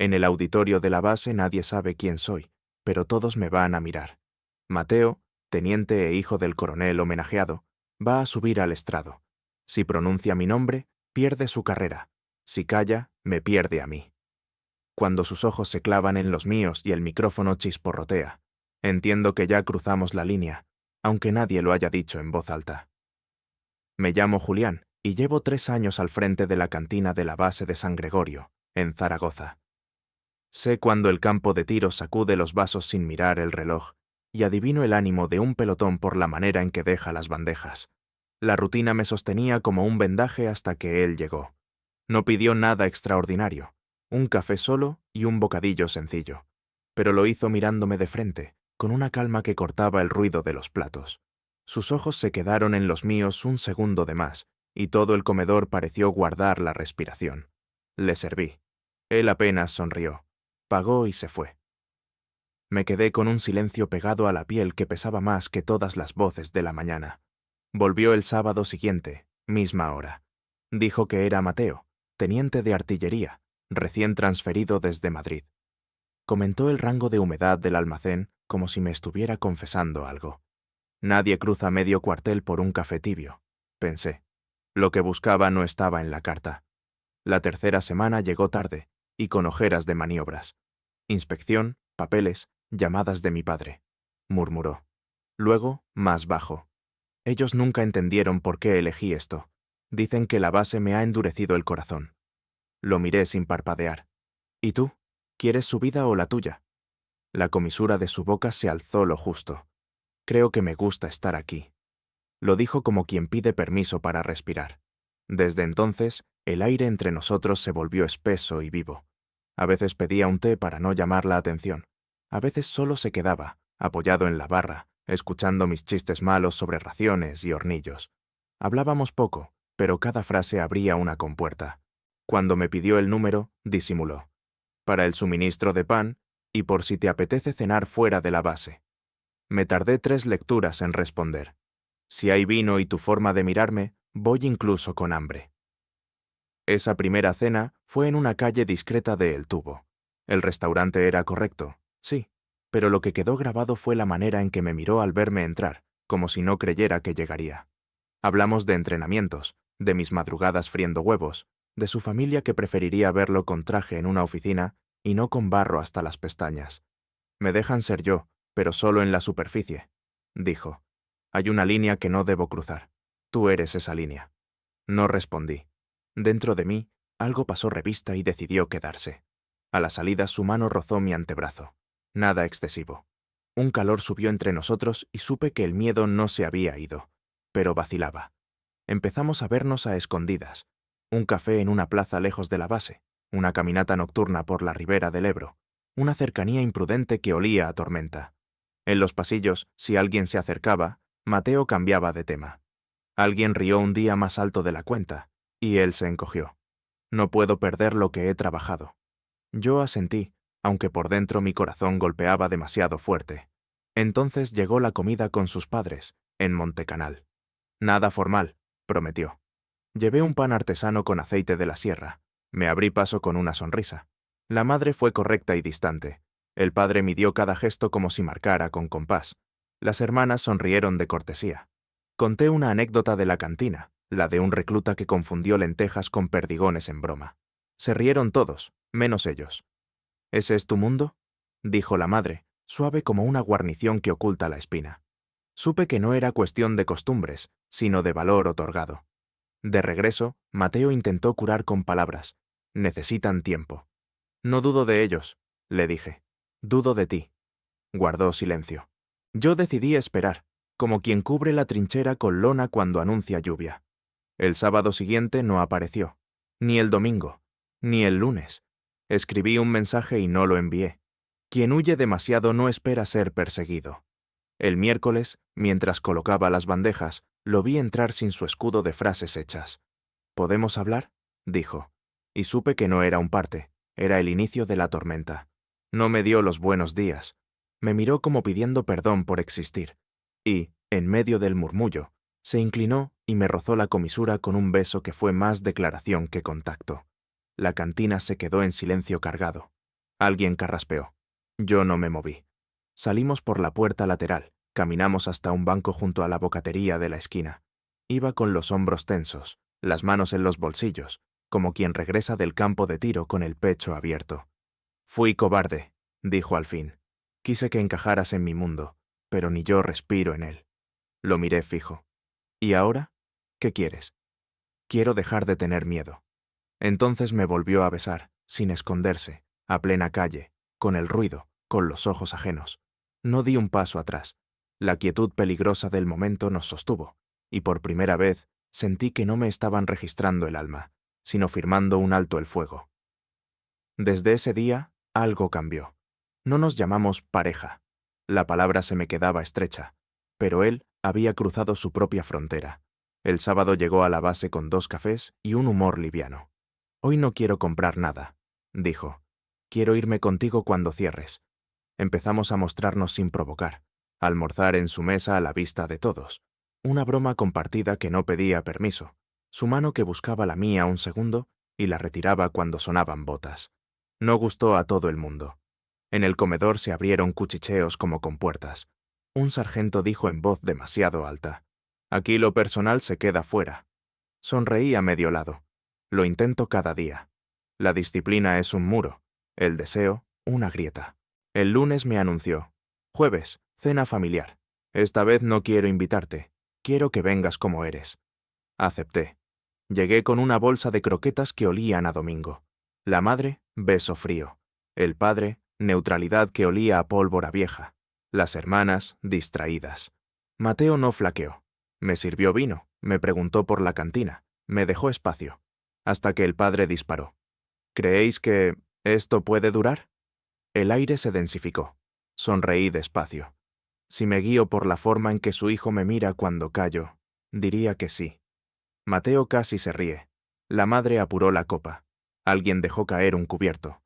En el auditorio de la base nadie sabe quién soy, pero todos me van a mirar. Mateo, teniente e hijo del coronel homenajeado, va a subir al estrado. Si pronuncia mi nombre, pierde su carrera. Si calla, me pierde a mí. Cuando sus ojos se clavan en los míos y el micrófono chisporrotea, entiendo que ya cruzamos la línea, aunque nadie lo haya dicho en voz alta. Me llamo Julián y llevo 3 años al frente de la cantina de la base de San Gregorio, en Zaragoza. Sé cuando el campo de tiro sacude los vasos sin mirar el reloj, y adivino el ánimo de un pelotón por la manera en que deja las bandejas. La rutina me sostenía como un vendaje hasta que él llegó. No pidió nada extraordinario, un café solo y un bocadillo sencillo, pero lo hizo mirándome de frente, con una calma que cortaba el ruido de los platos. Sus ojos se quedaron en los míos un segundo de más, y todo el comedor pareció guardar la respiración. Le serví. Él apenas sonrió. Pagó y se fue. Me quedé con un silencio pegado a la piel que pesaba más que todas las voces de la mañana. Volvió el sábado siguiente, misma hora. Dijo que era Mateo, teniente de artillería, recién transferido desde Madrid. Comentó el rango de humedad del almacén como si me estuviera confesando algo. Nadie cruza medio cuartel por un café tibio, pensé. Lo que buscaba no estaba en la carta. La tercera semana llegó tarde, y con ojeras de maniobras. Inspección, papeles, llamadas de mi padre, murmuró. Luego, más bajo. Ellos nunca entendieron por qué elegí esto. Dicen que la base me ha endurecido el corazón. Lo miré sin parpadear. ¿Y tú? ¿Quieres su vida o la tuya? La comisura de su boca se alzó lo justo. Creo que me gusta estar aquí. Lo dijo como quien pide permiso para respirar. Desde entonces, el aire entre nosotros se volvió espeso y vivo. A veces pedía un té para no llamar la atención. A veces solo se quedaba, apoyado en la barra, escuchando mis chistes malos sobre raciones y hornillos. Hablábamos poco, pero cada frase abría una compuerta. Cuando me pidió el número, disimuló. Para el suministro de pan y por si te apetece cenar fuera de la base. Me tardé 3 lecturas en responder. Si hay vino y tu forma de mirarme, voy incluso con hambre. Esa primera cena fue en una calle discreta de El Tubo. El restaurante era correcto, sí, pero lo que quedó grabado fue la manera en que me miró al verme entrar, como si no creyera que llegaría. Hablamos de entrenamientos, de mis madrugadas friendo huevos, de su familia que preferiría verlo con traje en una oficina y no con barro hasta las pestañas. Me dejan ser yo, pero solo en la superficie, dijo. Hay una línea que no debo cruzar. Tú eres esa línea. No respondí. Dentro de mí, algo pasó revista y decidió quedarse. A la salida su mano rozó mi antebrazo. Nada excesivo. Un calor subió entre nosotros y supe que el miedo no se había ido, pero vacilaba. Empezamos a vernos a escondidas. Un café en una plaza lejos de la base, una caminata nocturna por la ribera del Ebro, una cercanía imprudente que olía a tormenta. En los pasillos, si alguien se acercaba, Mateo cambiaba de tema. Alguien rió un día más alto de la cuenta, y él se encogió. No puedo perder lo que he trabajado. Yo asentí, aunque por dentro mi corazón golpeaba demasiado fuerte. Entonces llegó la comida con sus padres, en Montecanal. Nada formal, prometió. Llevé un pan artesano con aceite de la sierra. Me abrí paso con una sonrisa. La madre fue correcta y distante. El padre midió cada gesto como si marcara con compás. Las hermanas sonrieron de cortesía. Conté una anécdota de la cantina, la de un recluta que confundió lentejas con perdigones en broma. Se rieron todos, menos ellos. ¿Ese es tu mundo?, dijo la madre, suave como una guarnición que oculta la espina. Supe que no era cuestión de costumbres, sino de valor otorgado. De regreso, Mateo intentó curar con palabras. Necesitan tiempo. No dudo de ellos, le dije. Dudo de ti. Guardó silencio. Yo decidí esperar, como quien cubre la trinchera con lona cuando anuncia lluvia. El sábado siguiente no apareció, ni el domingo, ni el lunes. Escribí un mensaje y no lo envié. Quien huye demasiado no espera ser perseguido. El miércoles, mientras colocaba las bandejas, lo vi entrar sin su escudo de frases hechas. ¿Podemos hablar?, dijo, y supe que no era un parte, era el inicio de la tormenta. No me dio los buenos días. Me miró como pidiendo perdón por existir, y, en medio del murmullo, se inclinó y me rozó la comisura con un beso que fue más declaración que contacto. La cantina se quedó en silencio cargado. Alguien carraspeó. Yo no me moví. Salimos por la puerta lateral, caminamos hasta un banco junto a la bocatería de la esquina. Iba con los hombros tensos, las manos en los bolsillos, como quien regresa del campo de tiro con el pecho abierto. Fui cobarde, dijo al fin. Quise que encajaras en mi mundo, pero ni yo respiro en él. Lo miré fijo. ¿Y ahora? ¿Qué quieres? Quiero dejar de tener miedo. Entonces me volvió a besar, sin esconderse, a plena calle, con el ruido, con los ojos ajenos. No di un paso atrás. La quietud peligrosa del momento nos sostuvo, y por primera vez sentí que no me estaban registrando el alma, sino firmando un alto el fuego. Desde ese día, algo cambió. No nos llamamos pareja. La palabra se me quedaba estrecha, pero él había cruzado su propia frontera. El sábado llegó a la base con 2 cafés y un humor liviano. Hoy no quiero comprar nada, dijo. Quiero irme contigo cuando cierres. Empezamos a mostrarnos sin provocar, a almorzar en su mesa a la vista de todos. Una broma compartida que no pedía permiso, su mano que buscaba la mía un segundo y la retiraba cuando sonaban botas. No gustó a todo el mundo. En el comedor se abrieron cuchicheos como compuertas. Un sargento dijo en voz demasiado alta: «Aquí lo personal se queda fuera». Sonreí a medio lado. Lo intento cada día. La disciplina es un muro, el deseo, una grieta. El lunes me anunció: «Jueves, cena familiar. Esta vez no quiero invitarte. Quiero que vengas como eres». Acepté. Llegué con una bolsa de croquetas que olían a domingo. La madre, beso frío. El padre, neutralidad que olía a pólvora vieja. Las hermanas, distraídas. Mateo no flaqueó. Me sirvió vino, me preguntó por la cantina, me dejó espacio. Hasta que el padre disparó. ¿Creéis que esto puede durar? El aire se densificó. Sonreí despacio. Si me guío por la forma en que su hijo me mira cuando callo, diría que sí. Mateo casi se ríe. La madre apuró la copa. Alguien dejó caer un cubierto.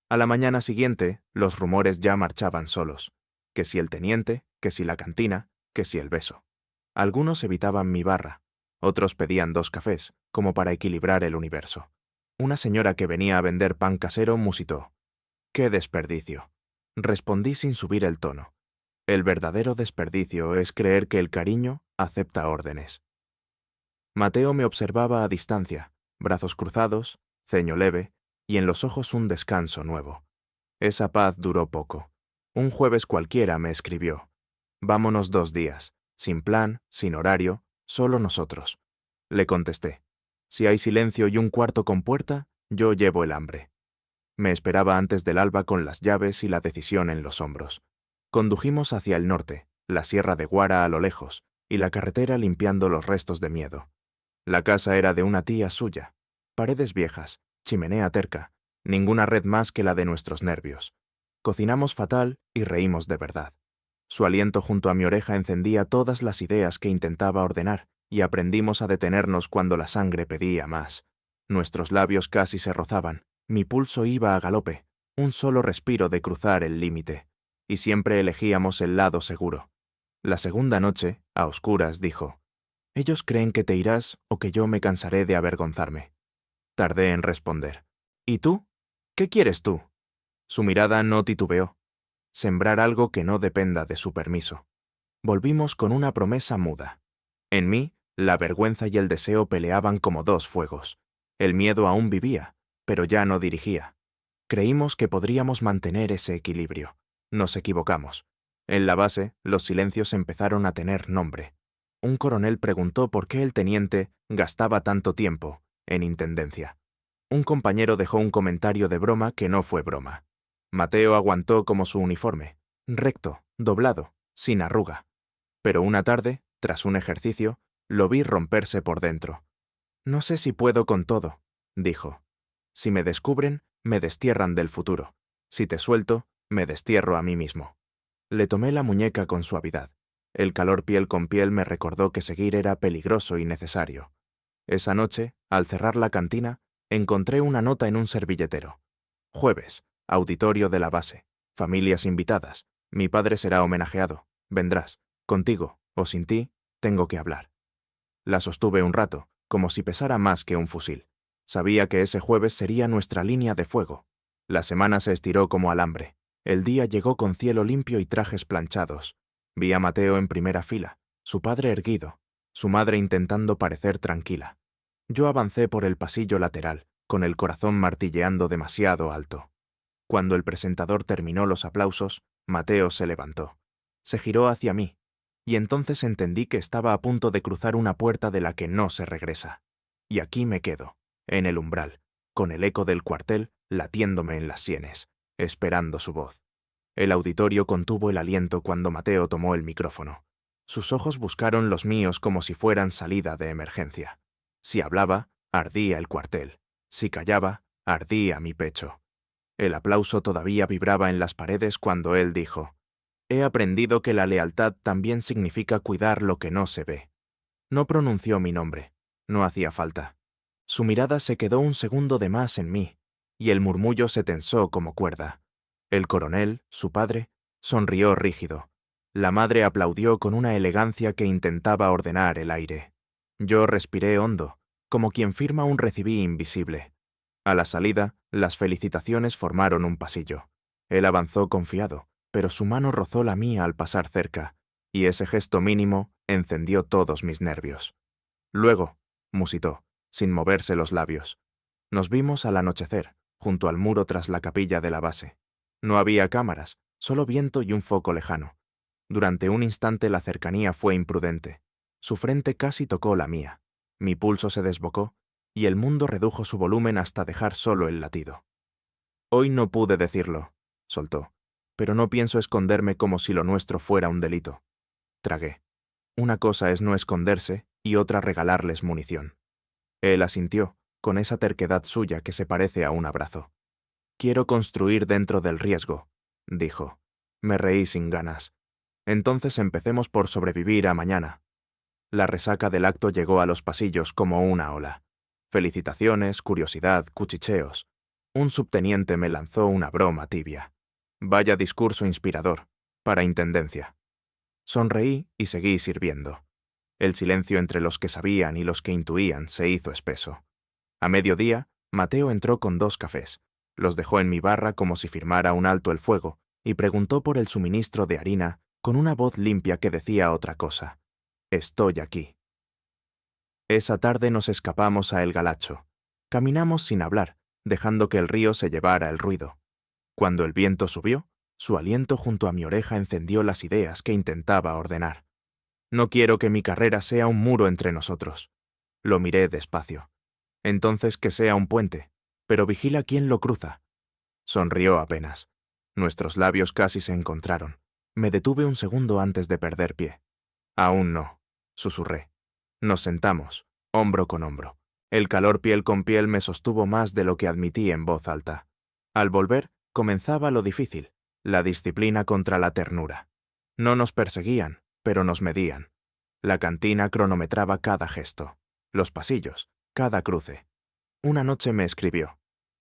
A la mañana siguiente, los rumores ya marchaban solos. Que si el teniente, que si la cantina, que si el beso. Algunos evitaban mi barra. Otros pedían 2 cafés, como para equilibrar el universo. Una señora que venía a vender pan casero musitó: «¡Qué desperdicio!». Respondí sin subir el tono. El verdadero desperdicio es creer que el cariño acepta órdenes. Mateo me observaba a distancia, brazos cruzados, ceño leve, y en los ojos un descanso nuevo. Esa paz duró poco. Un jueves cualquiera me escribió: «Vámonos 2 días, sin plan, sin horario, solo nosotros». Le contesté: «Si hay silencio y un cuarto con puerta, yo llevo el hambre». Me esperaba antes del alba con las llaves y la decisión en los hombros. Condujimos hacia el norte, la sierra de Guara a lo lejos, y la carretera limpiando los restos de miedo. La casa era de una tía suya. Paredes viejas, chimenea terca, ninguna red más que la de nuestros nervios. Cocinamos fatal y reímos de verdad. Su aliento junto a mi oreja encendía todas las ideas que intentaba ordenar, y aprendimos a detenernos cuando la sangre pedía más. Nuestros labios casi se rozaban, mi pulso iba a galope, un solo respiro de cruzar el límite, y siempre elegíamos el lado seguro. La segunda noche, a oscuras, dijo: «Ellos creen que te irás o que yo me cansaré de avergonzarme». Tardé en responder: «¿Y tú? ¿Qué quieres tú?». Su mirada no titubeó. Sembrar algo que no dependa de su permiso. Volvimos con una promesa muda. En mí, la vergüenza y el deseo peleaban como 2 fuegos. El miedo aún vivía, pero ya no dirigía. Creímos que podríamos mantener ese equilibrio. Nos equivocamos. En la base, los silencios empezaron a tener nombre. Un coronel preguntó por qué el teniente gastaba tanto tiempo en intendencia. Un compañero dejó un comentario de broma que no fue broma. Mateo aguantó como su uniforme, recto, doblado, sin arruga. Pero una tarde, tras un ejercicio, lo vi romperse por dentro. «No sé si puedo con todo», dijo. «Si me descubren, me destierran del futuro. Si te suelto, me destierro a mí mismo». Le tomé la muñeca con suavidad. El calor piel con piel me recordó que seguir era peligroso y necesario. Esa noche, al cerrar la cantina, encontré una nota en un servilletero. «Jueves, auditorio de la base. Familias invitadas. Mi padre será homenajeado. Vendrás. Contigo, o sin ti, tengo que hablar». La sostuve un rato, como si pesara más que un fusil. Sabía que ese jueves sería nuestra línea de fuego. La semana se estiró como alambre. El día llegó con cielo limpio y trajes planchados. Vi a Mateo en primera fila, su padre erguido, su madre intentando parecer tranquila. Yo avancé por el pasillo lateral, con el corazón martilleando demasiado alto. Cuando el presentador terminó los aplausos, Mateo se levantó. Se giró hacia mí, y entonces entendí que estaba a punto de cruzar una puerta de la que no se regresa. Y aquí me quedo, en el umbral, con el eco del cuartel latiéndome en las sienes, esperando su voz. El auditorio contuvo el aliento cuando Mateo tomó el micrófono. Sus ojos buscaron los míos como si fueran salida de emergencia. Si hablaba, ardía el cuartel. Si callaba, ardía mi pecho. El aplauso todavía vibraba en las paredes cuando él dijo: «He aprendido que la lealtad también significa cuidar lo que no se ve». No pronunció mi nombre. No hacía falta. Su mirada se quedó un segundo de más en mí, y el murmullo se tensó como cuerda. El coronel, su padre, sonrió rígido. La madre aplaudió con una elegancia que intentaba ordenar el aire. Yo respiré hondo, como quien firma un recibí invisible. A la salida, las felicitaciones formaron un pasillo. Él avanzó confiado, pero su mano rozó la mía al pasar cerca, y ese gesto mínimo encendió todos mis nervios. «Luego», musitó, sin moverse los labios. Nos vimos al anochecer, junto al muro tras la capilla de la base. No había cámaras, solo viento y un foco lejano. Durante un instante la cercanía fue imprudente. Su frente casi tocó la mía. Mi pulso se desbocó, y el mundo redujo su volumen hasta dejar solo el latido. «Hoy no pude decirlo», soltó, «pero no pienso esconderme como si lo nuestro fuera un delito». Tragué. Una cosa es no esconderse y otra regalarles munición. Él asintió, con esa terquedad suya que se parece a un abrazo. «Quiero construir dentro del riesgo», dijo. Me reí sin ganas. «Entonces empecemos por sobrevivir a mañana». La resaca del acto llegó a los pasillos como una ola. Felicitaciones, curiosidad, cuchicheos. Un subteniente me lanzó una broma tibia. Vaya discurso inspirador, para intendencia. Sonreí y seguí sirviendo. El silencio entre los que sabían y los que intuían se hizo espeso. A mediodía, Mateo entró con 2 cafés. Los dejó en mi barra como si firmara un alto el fuego y preguntó por el suministro de harina con una voz limpia que decía otra cosa. «Estoy aquí». Esa tarde nos escapamos a El Galacho. Caminamos sin hablar, dejando que el río se llevara el ruido. Cuando el viento subió, su aliento junto a mi oreja encendió las ideas que intentaba ordenar. «No quiero que mi carrera sea un muro entre nosotros». Lo miré despacio. «Entonces que sea un puente, pero vigila quién lo cruza». Sonrió apenas. Nuestros labios casi se encontraron. Me detuve un segundo antes de perder pie. «Aún no», susurré. Nos sentamos, hombro con hombro. El calor piel con piel me sostuvo más de lo que admití en voz alta. Al volver, comenzaba lo difícil, la disciplina contra la ternura. No nos perseguían, pero nos medían. La cantina cronometraba cada gesto, los pasillos, cada cruce. Una noche me escribió: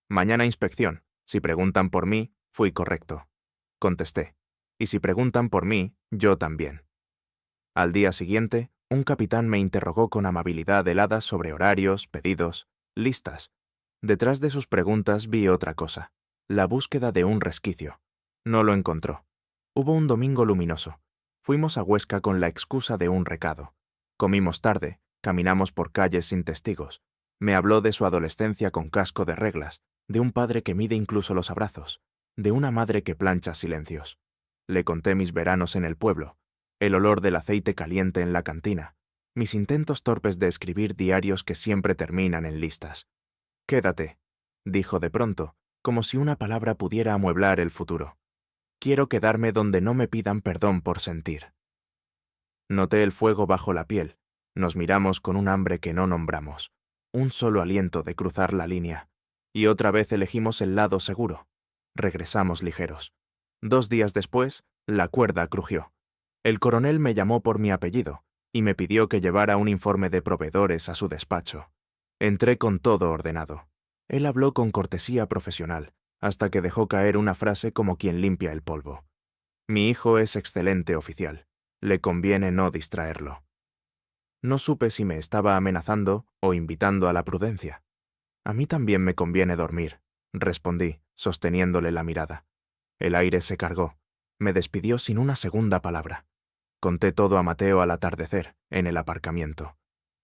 «Mañana inspección. Si preguntan por mí, fui correcto». Contesté: «Y si preguntan por mí, yo también». Al día siguiente, un capitán me interrogó con amabilidad helada sobre horarios, pedidos, listas. Detrás de sus preguntas vi otra cosa, la búsqueda de un resquicio. No lo encontró. Hubo un domingo luminoso. Fuimos a Huesca con la excusa de un recado. Comimos tarde, caminamos por calles sin testigos. Me habló de su adolescencia con casco de reglas, de un padre que mide incluso los abrazos, de una madre que plancha silencios. Le conté mis veranos en el pueblo, el olor del aceite caliente en la cantina, mis intentos torpes de escribir diarios que siempre terminan en listas. «Quédate», dijo de pronto, como si una palabra pudiera amueblar el futuro. «Quiero quedarme donde no me pidan perdón por sentir». Noté el fuego bajo la piel. Nos miramos con un hambre que no nombramos. Un solo aliento de cruzar la línea. Y otra vez elegimos el lado seguro. Regresamos ligeros. 2 días después, la cuerda crujió. El coronel me llamó por mi apellido y me pidió que llevara un informe de proveedores a su despacho. Entré con todo ordenado. Él habló con cortesía profesional, hasta que dejó caer una frase como quien limpia el polvo. «Mi hijo es excelente oficial. Le conviene no distraerlo». No supe si me estaba amenazando o invitando a la prudencia. «A mí también me conviene dormir», respondí, sosteniéndole la mirada. El aire se cargó. Me despidió sin una segunda palabra. Conté todo a Mateo al atardecer, en el aparcamiento.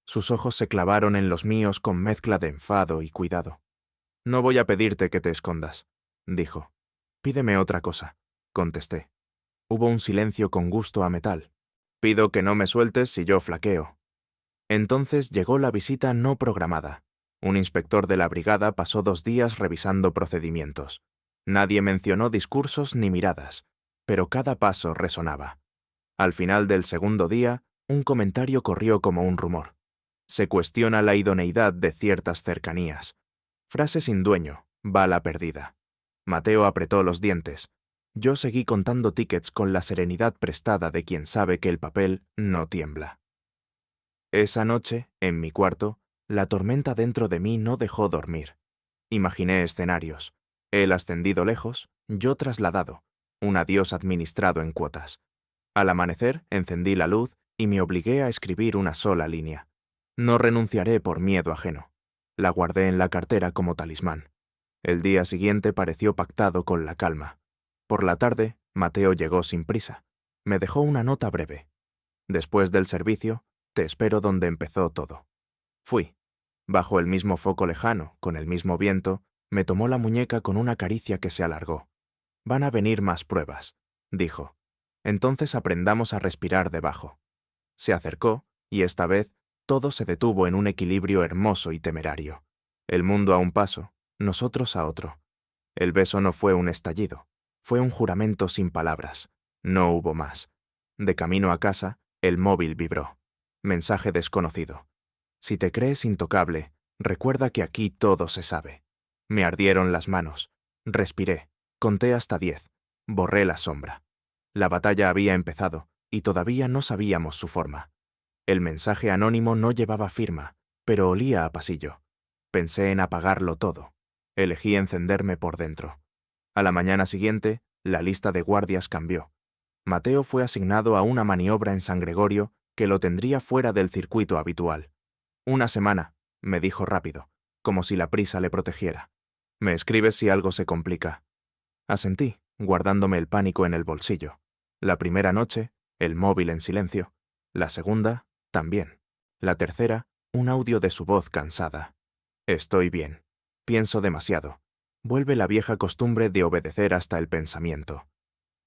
Sus ojos se clavaron en los míos con mezcla de enfado y cuidado. «No voy a pedirte que te escondas», dijo. «Pídeme otra cosa», contesté. Hubo un silencio con gusto a metal. «Pido que no me sueltes si yo flaqueo». Entonces llegó la visita no programada. Un inspector de la brigada pasó 2 días revisando procedimientos. Nadie mencionó discursos ni miradas, pero cada paso resonaba. Al final del segundo día, un comentario corrió como un rumor. Se cuestiona la idoneidad de ciertas cercanías. Frase sin dueño, bala perdida. Mateo apretó los dientes. Yo seguí contando tickets con la serenidad prestada de quien sabe que el papel no tiembla. Esa noche, en mi cuarto, la tormenta dentro de mí no dejó dormir. Imaginé escenarios. Él ascendido lejos, yo trasladado, un adiós administrado en cuotas. Al amanecer, encendí la luz y me obligué a escribir una sola línea. No renunciaré por miedo ajeno. La guardé en la cartera como talismán. El día siguiente pareció pactado con la calma. Por la tarde, Mateo llegó sin prisa. Me dejó una nota breve. Después del servicio, te espero donde empezó todo. Fui. Bajo el mismo foco lejano, con el mismo viento, me tomó la muñeca con una caricia que se alargó. Van a venir más pruebas, dijo. Entonces aprendamos a respirar debajo. Se acercó, y esta vez todo se detuvo en un equilibrio hermoso y temerario. El mundo a un paso, nosotros a otro. El beso no fue un estallido, fue un juramento sin palabras. No hubo más. De camino a casa, el móvil vibró. Mensaje desconocido. Si te crees intocable, recuerda que aquí todo se sabe. Me ardieron las manos. Respiré. Conté hasta 10. Borré la sombra. La batalla había empezado, y todavía no sabíamos su forma. El mensaje anónimo no llevaba firma, pero olía a pasillo. Pensé en apagarlo todo. Elegí encenderme por dentro. A la mañana siguiente, la lista de guardias cambió. Mateo fue asignado a una maniobra en San Gregorio que lo tendría fuera del circuito habitual. 1 semana, me dijo rápido, como si la prisa le protegiera. Me escribes si algo se complica. Asentí, guardándome el pánico en el bolsillo. La primera noche, el móvil en silencio. La segunda, también. La tercera, un audio de su voz cansada. Estoy bien. Pienso demasiado. Vuelve la vieja costumbre de obedecer hasta el pensamiento.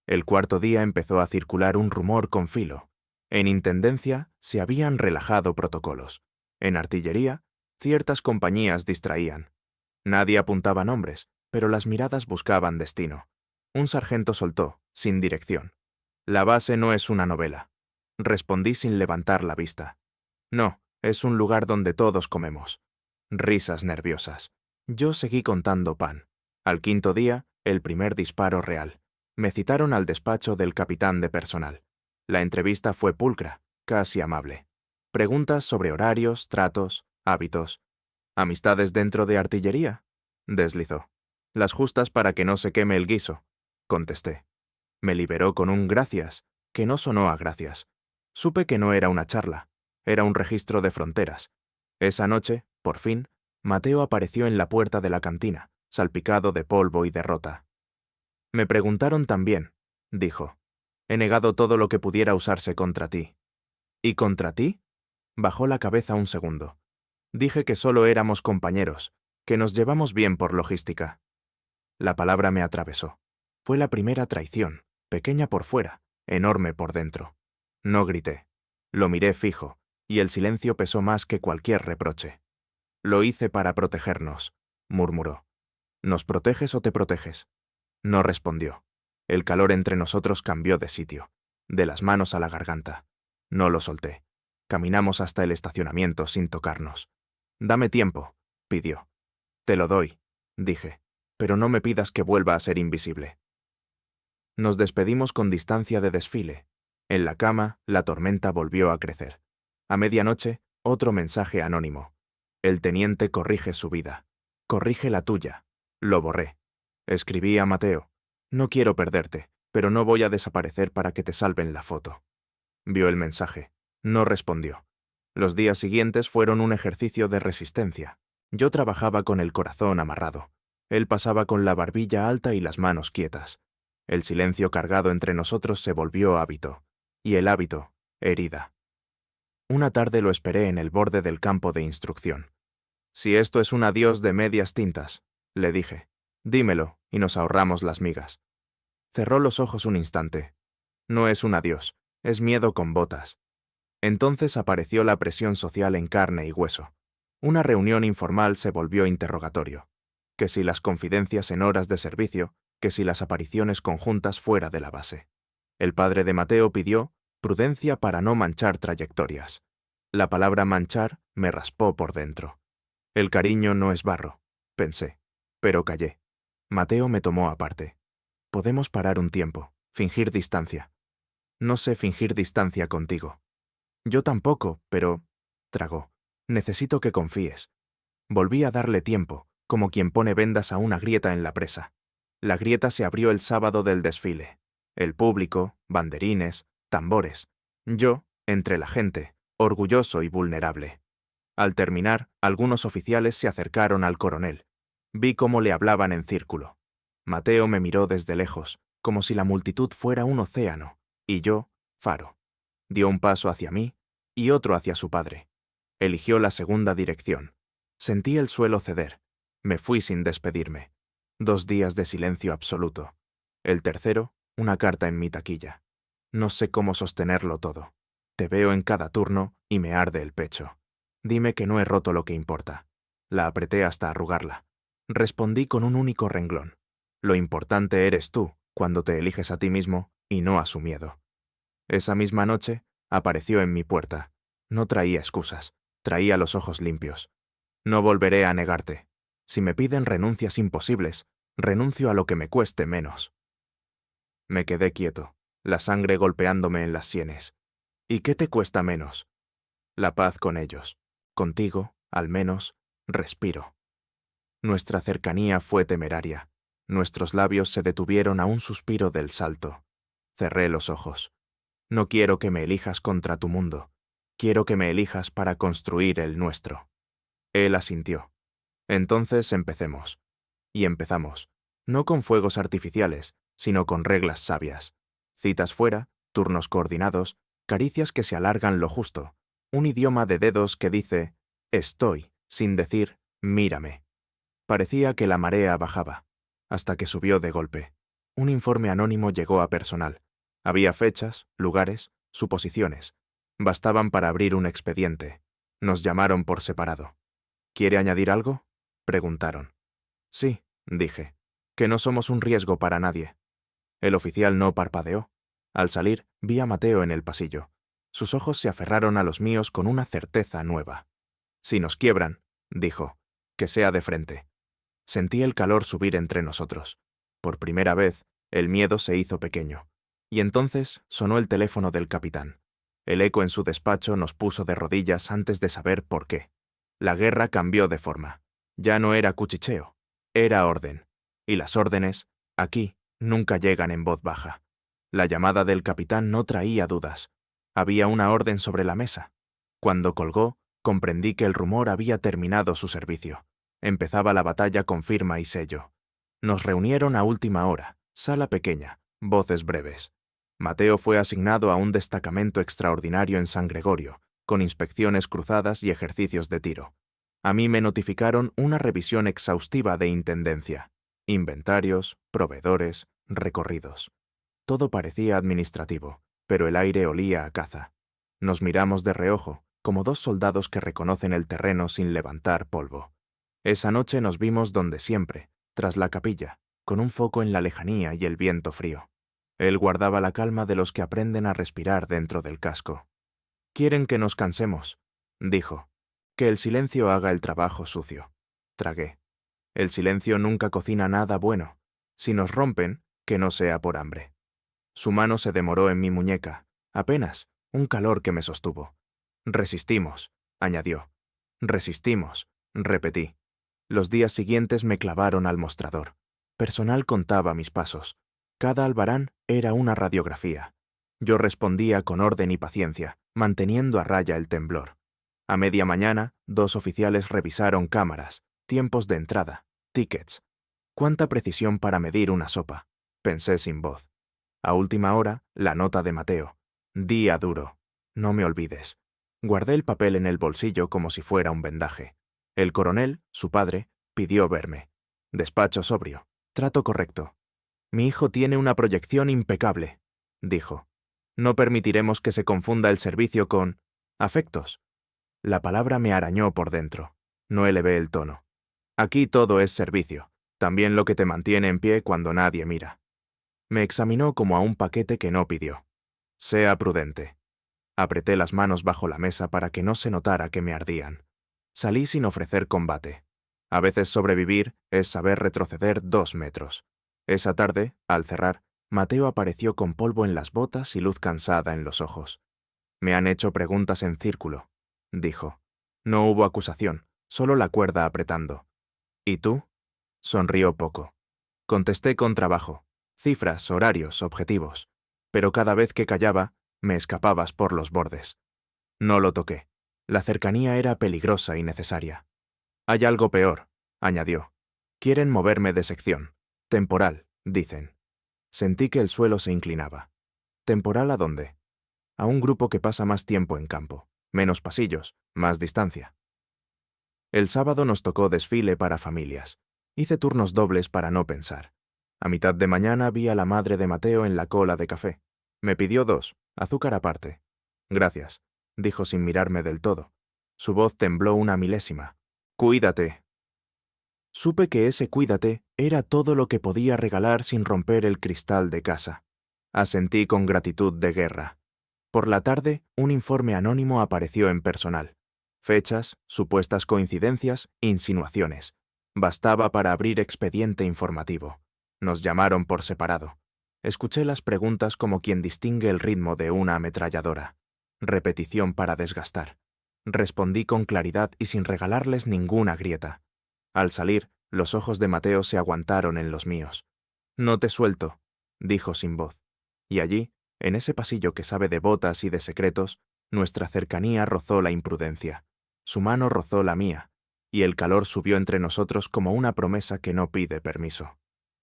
El cuarto día empezó a circular un rumor con filo. En intendencia se habían relajado protocolos. En artillería, ciertas compañías distraían. Nadie apuntaba nombres, pero las miradas buscaban destino. Un sargento soltó, sin dirección. La base no es una novela. Respondí sin levantar la vista. No, es un lugar donde todos comemos. Risas nerviosas. Yo seguí contando pan. Al quinto día, el primer disparo real. Me citaron al despacho del capitán de personal. La entrevista fue pulcra, casi amable. Preguntas sobre horarios, tratos, hábitos. ¿Amistades dentro de artillería? Deslizó. Las justas para que no se queme el guiso, contesté. Me liberó con un gracias, que no sonó a gracias. Supe que no era una charla, era un registro de fronteras. Esa noche, por fin, Mateo apareció en la puerta de la cantina, salpicado de polvo y derrota. Me preguntaron también, dijo. He negado todo lo que pudiera usarse contra ti. ¿Y contra ti? Bajó la cabeza un segundo. Dije que solo éramos compañeros, que nos llevamos bien por logística. La palabra me atravesó. Fue la primera traición, pequeña por fuera, enorme por dentro. No grité. Lo miré fijo, y el silencio pesó más que cualquier reproche. Lo hice para protegernos, murmuró. ¿Nos proteges o te proteges? No respondió. El calor entre nosotros cambió de sitio, de las manos a la garganta. No lo solté. Caminamos hasta el estacionamiento sin tocarnos. Dame tiempo, pidió. Te lo doy, dije, pero no me pidas que vuelva a ser invisible. Nos despedimos con distancia de desfile. En la cama, la tormenta volvió a crecer. A medianoche, otro mensaje anónimo. El teniente corrige su vida. Corrige la tuya. Lo borré. Escribí a Mateo. No quiero perderte, pero no voy a desaparecer para que te salven la foto. Vio el mensaje. No respondió. Los días siguientes fueron un ejercicio de resistencia. Yo trabajaba con el corazón amarrado. Él pasaba con la barbilla alta y las manos quietas. El silencio cargado entre nosotros se volvió hábito, y el hábito, herida. Una tarde lo esperé en el borde del campo de instrucción. «Si esto es un adiós de medias tintas», le dije, «dímelo y nos ahorramos las migas». Cerró los ojos un instante. «No es un adiós, es miedo con botas». Entonces apareció la presión social en carne y hueso. Una reunión informal se volvió interrogatorio. Que si las confidencias en horas de servicio, que si las apariciones conjuntas fuera de la base. El padre de Mateo pidió prudencia para no manchar trayectorias. La palabra manchar me raspó por dentro. El cariño no es barro, pensé, pero callé. Mateo me tomó aparte. Podemos parar un tiempo, fingir distancia. No sé fingir distancia contigo. Yo tampoco, pero... tragó. Necesito que confíes. Volví a darle tiempo, como quien pone vendas a una grieta en la presa. La grieta se abrió el sábado del desfile. El público, banderines, tambores. Yo, entre la gente, orgulloso y vulnerable. Al terminar, algunos oficiales se acercaron al coronel. Vi cómo le hablaban en círculo. Mateo me miró desde lejos, como si la multitud fuera un océano, y yo, faro. Dio un paso hacia mí y otro hacia su padre. Eligió la segunda dirección. Sentí el suelo ceder. Me fui sin despedirme. 2 días de silencio absoluto. El tercero, una carta en mi taquilla. No sé cómo sostenerlo todo. Te veo en cada turno y me arde el pecho. Dime que no he roto lo que importa. La apreté hasta arrugarla. Respondí con un único renglón. Lo importante eres tú, cuando te eliges a ti mismo y no a su miedo. Esa misma noche, apareció en mi puerta. No traía excusas, traía los ojos limpios. No volveré a negarte. Si me piden renuncias imposibles, renuncio a lo que me cueste menos. Me quedé quieto, la sangre golpeándome en las sienes. ¿Y qué te cuesta menos? La paz con ellos. Contigo, al menos, respiro. Nuestra cercanía fue temeraria. Nuestros labios se detuvieron a un suspiro del salto. Cerré los ojos. No quiero que me elijas contra tu mundo. Quiero que me elijas para construir el nuestro. Él asintió. Entonces empecemos. Y empezamos. No con fuegos artificiales, sino con reglas sabias. Citas fuera, turnos coordinados, caricias que se alargan lo justo. Un idioma de dedos que dice, estoy, sin decir, mírame. Parecía que la marea bajaba, hasta que subió de golpe. Un informe anónimo llegó a personal. Había fechas, lugares, suposiciones. Bastaban para abrir un expediente. Nos llamaron por separado. ¿Quiere añadir algo?, preguntaron. Sí, dije, que no somos un riesgo para nadie. El oficial no parpadeó. Al salir, vi a Mateo en el pasillo. Sus ojos se aferraron a los míos con una certeza nueva. Si nos quiebran, dijo, que sea de frente. Sentí el calor subir entre nosotros. Por primera vez, el miedo se hizo pequeño. Y entonces sonó el teléfono del capitán. El eco en su despacho nos puso de rodillas antes de saber por qué. La guerra cambió de forma. Ya no era cuchicheo, era orden. Y las órdenes, aquí, nunca llegan en voz baja. La llamada del capitán no traía dudas. Había una orden sobre la mesa. Cuando colgó, comprendí que el rumor había terminado su servicio. Empezaba la batalla con firma y sello. Nos reunieron a última hora, sala pequeña, voces breves. Mateo fue asignado a un destacamento extraordinario en San Gregorio, con inspecciones cruzadas y ejercicios de tiro. A mí me notificaron una revisión exhaustiva de intendencia. Inventarios, proveedores, recorridos. Todo parecía administrativo, pero el aire olía a caza. Nos miramos de reojo, como 2 soldados que reconocen el terreno sin levantar polvo. Esa noche nos vimos donde siempre, tras la capilla, con un foco en la lejanía y el viento frío. Él guardaba la calma de los que aprenden a respirar dentro del casco. «Quieren que nos cansemos», dijo. «Que el silencio haga el trabajo sucio». Tragué. El silencio nunca cocina nada bueno. Si nos rompen, que no sea por hambre. Su mano se demoró en mi muñeca, apenas, un calor que me sostuvo. «Resistimos», añadió. «Resistimos», repetí. Los días siguientes me clavaron al mostrador. Personal contaba mis pasos. Cada albarán era una radiografía. Yo respondía con orden y paciencia, manteniendo a raya el temblor. A media mañana, 2 oficiales revisaron cámaras, tiempos de entrada, tickets. Cuánta precisión para medir una sopa, pensé sin voz. A última hora, la nota de Mateo. Día duro. No me olvides. Guardé el papel en el bolsillo como si fuera un vendaje. El coronel, su padre, pidió verme. Despacho sobrio. Trato correcto. Mi hijo tiene una proyección impecable, dijo. No permitiremos que se confunda el servicio con afectos. La palabra me arañó por dentro. No elevé el tono. Aquí todo es servicio, también lo que te mantiene en pie cuando nadie mira. Me examinó como a un paquete que no pidió. Sea prudente. Apreté las manos bajo la mesa para que no se notara que me ardían. Salí sin ofrecer combate. A veces sobrevivir es saber retroceder 2 metros. Esa tarde, al cerrar, Mateo apareció con polvo en las botas y luz cansada en los ojos. Me han hecho preguntas en círculo, dijo. No hubo acusación, solo la cuerda apretando. ¿Y tú? Sonrió poco. Contesté con trabajo. Cifras, horarios, objetivos. Pero cada vez que callaba, me escapabas por los bordes. No lo toqué. La cercanía era peligrosa y necesaria. Hay algo peor, añadió. Quieren moverme de sección. Temporal, dicen. Sentí que el suelo se inclinaba. ¿Temporal a dónde? A un grupo que pasa más tiempo en campo, menos pasillos, más distancia. El sábado nos tocó desfile para familias. Hice turnos dobles para no pensar. A mitad de mañana vi a la madre de Mateo en la cola de café. Me pidió 2, azúcar aparte. Gracias, dijo sin mirarme del todo. Su voz tembló una milésima. Cuídate. Supe que ese cuídate era todo lo que podía regalar sin romper el cristal de casa. Asentí con gratitud de guerra. Por la tarde, un informe anónimo apareció en personal. Fechas, supuestas coincidencias, insinuaciones. Bastaba para abrir expediente informativo. Nos llamaron por separado. Escuché las preguntas como quien distingue el ritmo de una ametralladora. Repetición para desgastar. Respondí con claridad y sin regalarles ninguna grieta. Al salir, los ojos de Mateo se aguantaron en los míos. No te suelto, dijo sin voz. Y allí, en ese pasillo que sabe de botas y de secretos, nuestra cercanía rozó la imprudencia. Su mano rozó la mía, y el calor subió entre nosotros como una promesa que no pide permiso.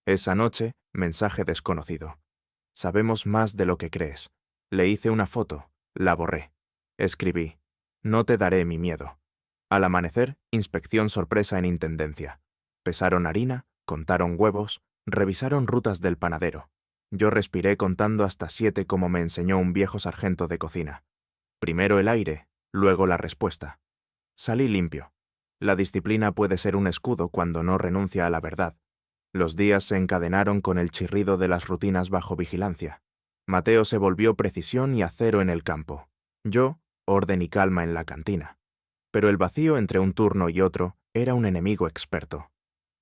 Esa noche, mensaje desconocido. Sabemos más de lo que crees. Le hice una foto, la borré. Escribí, no te daré mi miedo. Al amanecer, inspección sorpresa en intendencia. Pesaron harina, contaron huevos, revisaron rutas del panadero. Yo respiré contando hasta 7 como me enseñó un viejo sargento de cocina. Primero el aire, luego la respuesta. Salí limpio. La disciplina puede ser un escudo cuando no renuncia a la verdad. Los días se encadenaron con el chirrido de las rutinas bajo vigilancia. Mateo se volvió precisión y acero en el campo. Yo, orden y calma en la cantina. Pero el vacío entre un turno y otro era un enemigo experto.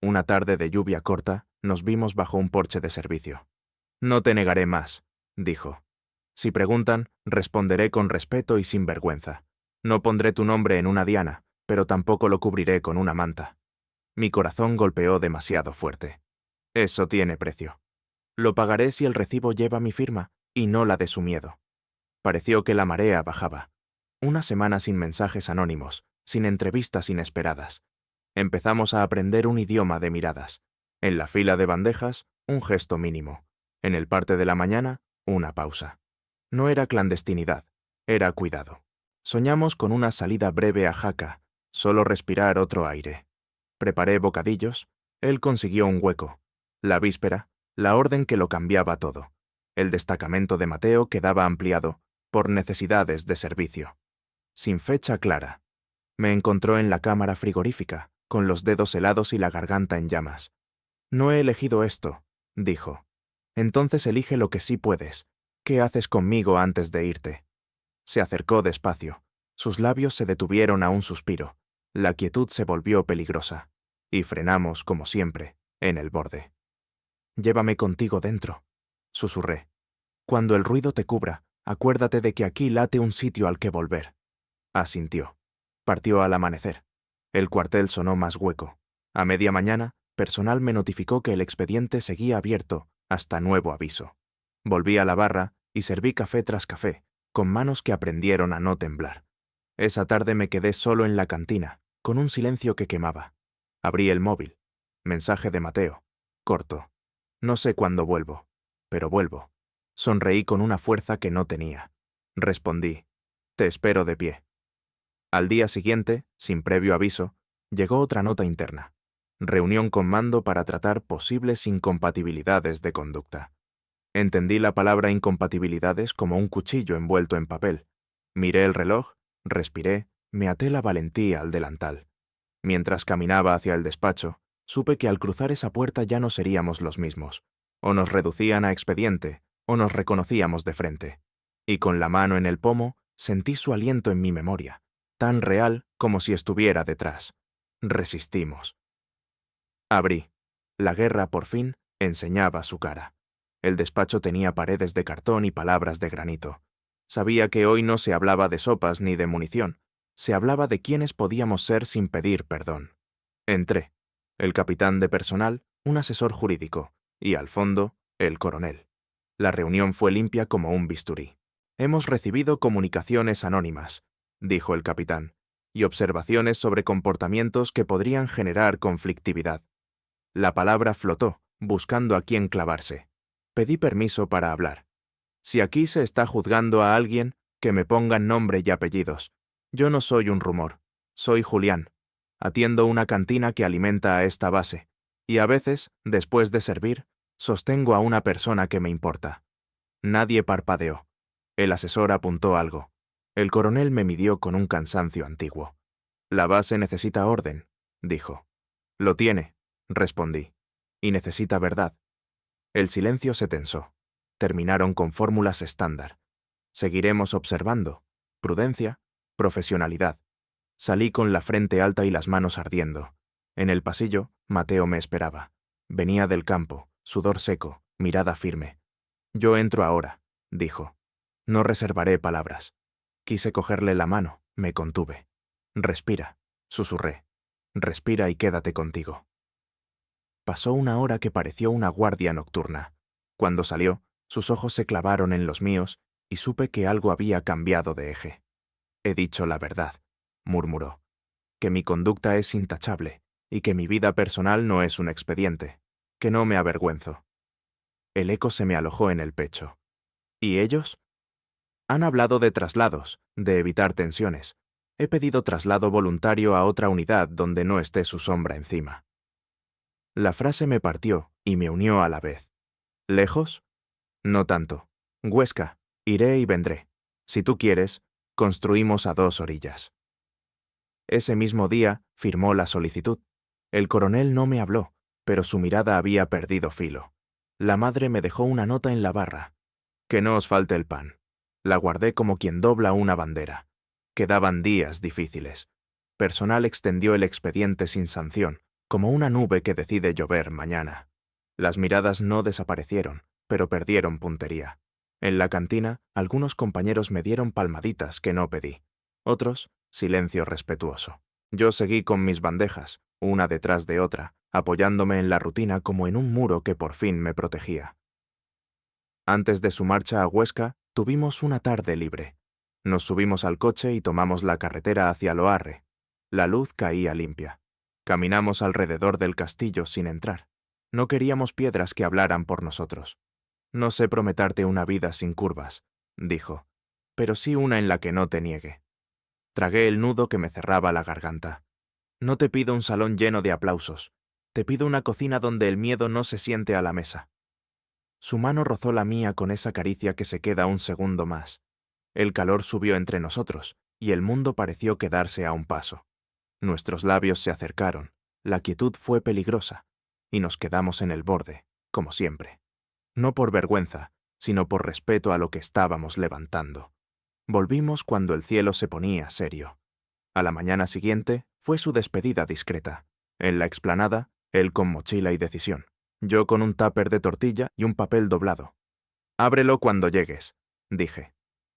Una tarde de lluvia corta, nos vimos bajo un porche de servicio. No te negaré más, dijo. Si preguntan, responderé con respeto y sin vergüenza. No pondré tu nombre en una diana, pero tampoco lo cubriré con una manta. Mi corazón golpeó demasiado fuerte. Eso tiene precio. Lo pagaré si el recibo lleva mi firma, y no la de su miedo. Pareció que la marea bajaba. Una semana sin mensajes anónimos, sin entrevistas inesperadas. Empezamos a aprender un idioma de miradas. En la fila de bandejas, un gesto mínimo. En el parte de la mañana, una pausa. No era clandestinidad, era cuidado. Soñamos con una salida breve a Jaca, solo respirar otro aire. Preparé bocadillos, él consiguió un hueco. La víspera, la orden que lo cambiaba todo. El destacamento de Mateo quedaba ampliado, por necesidades de servicio. Sin fecha clara. Me encontró en la cámara frigorífica, con los dedos helados y la garganta en llamas. No he elegido esto, dijo. Entonces elige lo que sí puedes. ¿Qué haces conmigo antes de irte? Se acercó despacio. Sus labios se detuvieron a un suspiro. La quietud se volvió peligrosa. Y frenamos, como siempre, en el borde. Llévame contigo dentro, susurré. Cuando el ruido te cubra, acuérdate de que aquí late un sitio al que volver. Asintió. Partió al amanecer. El cuartel sonó más hueco. A media mañana, personal me notificó que el expediente seguía abierto hasta nuevo aviso. Volví a la barra y serví café tras café, con manos que aprendieron a no temblar. Esa tarde me quedé solo en la cantina, con un silencio que quemaba. Abrí el móvil. Mensaje de Mateo. Corto. No sé cuándo vuelvo, pero vuelvo. Sonreí con una fuerza que no tenía. Respondí, te espero de pie. Al día siguiente, sin previo aviso, llegó otra nota interna. Reunión con mando para tratar posibles incompatibilidades de conducta. Entendí la palabra incompatibilidades como un cuchillo envuelto en papel. Miré el reloj, respiré, me até la valentía al delantal. Mientras caminaba hacia el despacho, supe que al cruzar esa puerta ya no seríamos los mismos. O nos reducían a expediente, o nos reconocíamos de frente. Y con la mano en el pomo, sentí su aliento en mi memoria, tan real como si estuviera detrás. Resistimos. Abrí. La guerra, por fin, enseñaba su cara. El despacho tenía paredes de cartón y palabras de granito. Sabía que hoy no se hablaba de sopas ni de munición. Se hablaba de quiénes podíamos ser sin pedir perdón. Entré. El capitán de personal, un asesor jurídico, y al fondo, el coronel. La reunión fue limpia como un bisturí. Hemos recibido comunicaciones anónimas, dijo el capitán, y observaciones sobre comportamientos que podrían generar conflictividad. La palabra flotó, buscando a quién clavarse. Pedí permiso para hablar. Si aquí se está juzgando a alguien, que me pongan nombre y apellidos. Yo no soy un rumor. Soy Julián. Atiendo una cantina que alimenta a esta base. Y a veces, después de servir, sostengo a una persona que me importa. Nadie parpadeó. El asesor apuntó algo. El coronel me midió con un cansancio antiguo. La base necesita orden, dijo. Lo tiene, respondí. Y necesita verdad. El silencio se tensó. Terminaron con fórmulas estándar. Seguiremos observando. Prudencia, profesionalidad. Salí con la frente alta y las manos ardiendo. En el pasillo, Mateo me esperaba. Venía del campo, sudor seco, mirada firme. Yo entro ahora, dijo. No reservaré palabras. Quise cogerle la mano, me contuve. Respira, susurré. Respira y quédate contigo. Pasó una hora que pareció una guardia nocturna. Cuando salió, sus ojos se clavaron en los míos y supe que algo había cambiado de eje. He dicho la verdad, murmuró, que mi conducta es intachable y que mi vida personal no es un expediente, que no me avergüenzo. El eco se me alojó en el pecho. ¿Y ellos? Han hablado de traslados, de evitar tensiones. He pedido traslado voluntario a otra unidad donde no esté su sombra encima. La frase me partió y me unió a la vez. ¿Lejos? No tanto. Huesca, iré y vendré. Si tú quieres, construimos a 2 orillas. Ese mismo día firmó la solicitud. El coronel no me habló, pero su mirada había perdido filo. La madre me dejó una nota en la barra. Que no os falte el pan. La guardé como quien dobla una bandera. Quedaban días difíciles. Personal extendió el expediente sin sanción, como una nube que decide llover mañana. Las miradas no desaparecieron, pero perdieron puntería. En la cantina, algunos compañeros me dieron palmaditas que no pedí. Otros, silencio respetuoso. Yo seguí con mis bandejas, una detrás de otra, apoyándome en la rutina como en un muro que por fin me protegía. Antes de su marcha a Huesca, tuvimos una tarde libre. Nos subimos al coche y tomamos la carretera hacia Loarre. La luz caía limpia. Caminamos alrededor del castillo sin entrar. No queríamos piedras que hablaran por nosotros. No sé prometerte una vida sin curvas, dijo, pero sí una en la que no te niegue. Tragué el nudo que me cerraba la garganta. No te pido un salón lleno de aplausos. Te pido una cocina donde el miedo no se siente a la mesa. Su mano rozó la mía con esa caricia que se queda un segundo más. El calor subió entre nosotros, y el mundo pareció quedarse a un paso. Nuestros labios se acercaron, la quietud fue peligrosa, y nos quedamos en el borde, como siempre. No por vergüenza, sino por respeto a lo que estábamos levantando. Volvimos cuando el cielo se ponía serio. A la mañana siguiente fue su despedida discreta. En la explanada, él con mochila y decisión. Yo con un tupper de tortilla y un papel doblado. «Ábrelo cuando llegues», dije.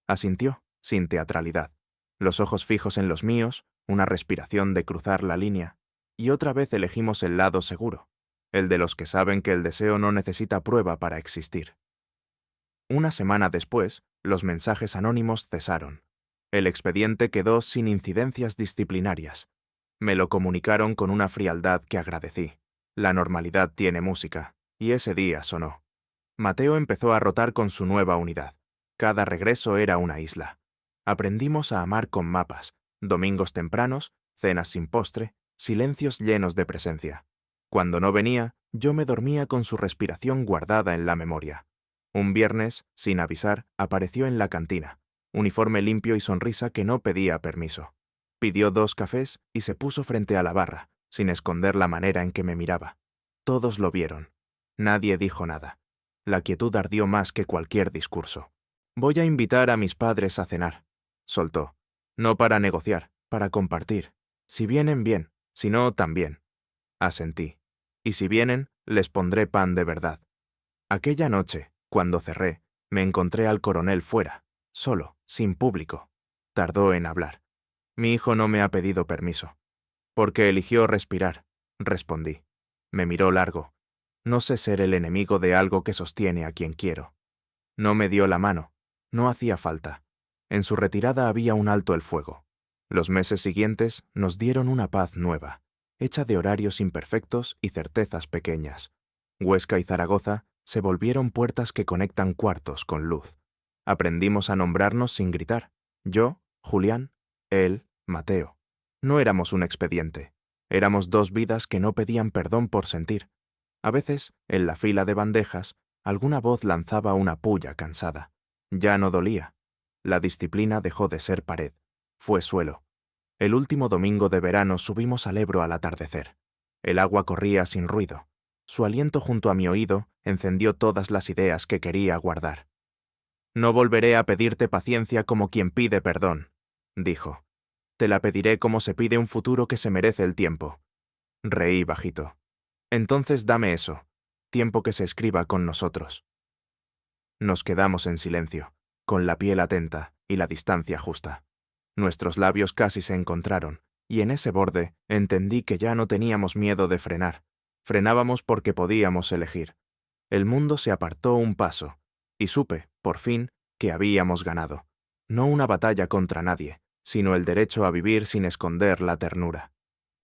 Asintió, sin teatralidad. Los ojos fijos en los míos, una respiración de cruzar la línea, y otra vez elegimos el lado seguro, el de los que saben que el deseo no necesita prueba para existir. Una semana después, los mensajes anónimos cesaron. El expediente quedó sin incidencias disciplinarias. Me lo comunicaron con una frialdad que agradecí. La normalidad tiene música. Y ese día sonó. Mateo empezó a rotar con su nueva unidad. Cada regreso era una isla. Aprendimos a amar con mapas, domingos tempranos, cenas sin postre, silencios llenos de presencia. Cuando no venía, yo me dormía con su respiración guardada en la memoria. Un viernes, sin avisar, apareció en la cantina, uniforme limpio y sonrisa que no pedía permiso. Pidió 2 cafés y se puso frente a la barra, sin esconder la manera en que me miraba. Todos lo vieron. Nadie dijo nada. La quietud ardió más que cualquier discurso. «Voy a invitar a mis padres a cenar», soltó. «No para negociar, para compartir. Si vienen, bien. Si no, también». Asentí. «Y si vienen, les pondré pan de verdad». Aquella noche, cuando cerré, me encontré al coronel fuera, solo, sin público. Tardó en hablar. «Mi hijo no me ha pedido permiso». «Porque eligió respirar», respondí. Me miró largo. «No sé ser el enemigo de algo que sostiene a quien quiero». No me dio la mano. No hacía falta. En su retirada había un alto el fuego. Los meses siguientes nos dieron una paz nueva, hecha de horarios imperfectos y certezas pequeñas. Huesca y Zaragoza se volvieron puertas que conectan cuartos con luz. Aprendimos a nombrarnos sin gritar. Yo, Julián, él, Mateo. No éramos un expediente. Éramos 2 vidas que no pedían perdón por sentir. A veces, en la fila de bandejas, alguna voz lanzaba una pulla cansada. Ya no dolía. La disciplina dejó de ser pared. Fue suelo. El último domingo de verano subimos al Ebro al atardecer. El agua corría sin ruido. Su aliento junto a mi oído encendió todas las ideas que quería guardar. «No volveré a pedirte paciencia como quien pide perdón», dijo. «Te la pediré como se pide un futuro que se merece el tiempo». Reí bajito. «Entonces dame eso, tiempo que se escriba con nosotros». Nos quedamos en silencio, con la piel atenta y la distancia justa. Nuestros labios casi se encontraron, y en ese borde entendí que ya no teníamos miedo de frenar. Frenábamos porque podíamos elegir. El mundo se apartó un paso, y supe, por fin, que habíamos ganado. No una batalla contra nadie, sino el derecho a vivir sin esconder la ternura.